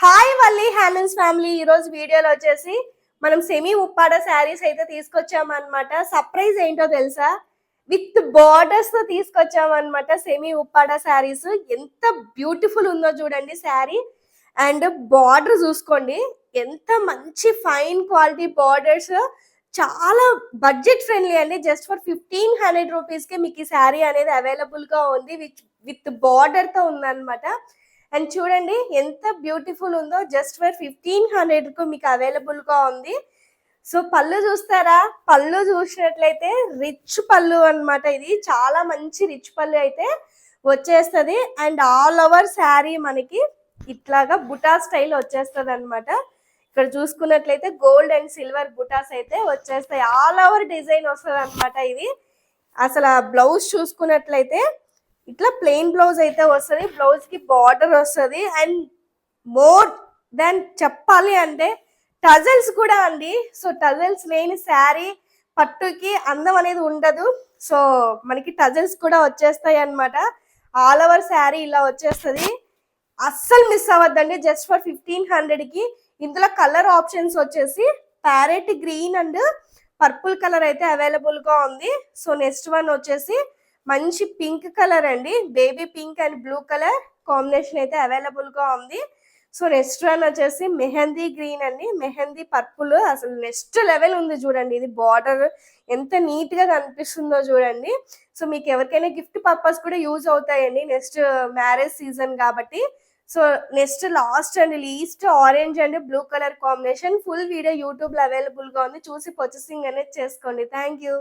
Hi Valli handlooms family. ఈ రోజు వీడియోలో వచ్చేసి మనం సెమీ ఉప్పాడ శారీస్ అయితే తీసుకొచ్చామన్నమాట. సర్ప్రైజ్ ఏంటో తెలుసా? విత్ బార్డర్స్ తో తీసుకొచ్చామన్నమాట. సెమీ ఉప్పాడ శారీస్ ఎంత బ్యూటిఫుల్ ఉందో చూడండి శారీ. అండ్ బార్డర్ చూసుకోండి, ఎంత మంచి ఫైన్ క్వాలిటీ బార్డర్స్. చాలా బడ్జెట్ ఫ్రెండ్లీ అండి. జస్ట్ ఫర్ 1500 రూపీస్ కి మీకు ఈ శారీ అనేది అవైలబుల్ గా ఉంది. విత్ బార్డర్ తో ఉందన్నమాట. అండ్ చూడండి ఎంత బ్యూటిఫుల్ ఉందో. జస్ట్ ఫర్ 1500 కు మీకు అవైలబుల్ గా ఉంది. సో పళ్ళు చూస్తారా? పళ్ళు చూసినట్లయితే రిచ్ పళ్ళు అన్నమాట. ఇది చాలా మంచి రిచ్ పళ్ళు అయితే వచ్చేస్తుంది. అండ్ ఆల్ ఓవర్ శారీ మనకి ఇట్లాగా బుటా స్టైల్ వచ్చేస్తుంది అనమాట. ఇక్కడ చూసుకున్నట్లయితే గోల్డ్ అండ్ సిల్వర్ బుటాస్ అయితే వచ్చేస్తాయి. ఆల్ ఓవర్ డిజైన్ వస్తుంది అనమాట. ఇది అసలు బ్లౌజ్ చూసుకున్నట్లయితే ఇట్లా ప్లెయిన్ బ్లౌజ్ అయితే వస్తుంది. బ్లౌజ్ కి బార్డర్ వస్తుంది. అండ్ మోర్ దెన్ చెప్పాలి అంటే టజల్స్ కూడా అండి. సో టజల్స్ లేని శారీ పట్టుకి అందం అనేది ఉండదు. సో మనకి టజల్స్ కూడా వచ్చేస్తాయి అన్నమాట. ఆల్ ఓవర్ శారీ ఇలా వచ్చేస్తుంది. అస్సలు మిస్ అవ్వద్దండి. జస్ట్ ఫర్ 1500 కి. ఇందులో కలర్ ఆప్షన్స్ వచ్చేసి parrot green and purple colour అయితే అవైలబుల్ గా ఉంది. సో నెక్స్ట్ వన్ వచ్చేసి మంచి పింక్ కలర్ అండి. Baby pink and blue colour combination అయితే అవైలబుల్ గా ఉంది. సో నెక్స్ట్ వన్ వచ్చేసి మెహందీ గ్రీన్ అండి, మెహందీ పర్పుల్. అసలు నెక్స్ట్ లెవెల్ ఉంది చూడండి. ఇది బార్డర్ ఎంత నీట్ గా కనిపిస్తుందో చూడండి. సో మీకు ఎవరికైనా గిఫ్ట్ పర్పస్ కూడా యూజ్ అవుతాయండి నెక్స్ట్ మ్యారేజ్ సీజన్ కాబట్టి. So next last and least orange and blue colour combination. Full video YouTube లో అవైలబుల్ గా ఉంది. చూసి పర్చేసింగ్ అనేది చేసుకోండి. Thank you.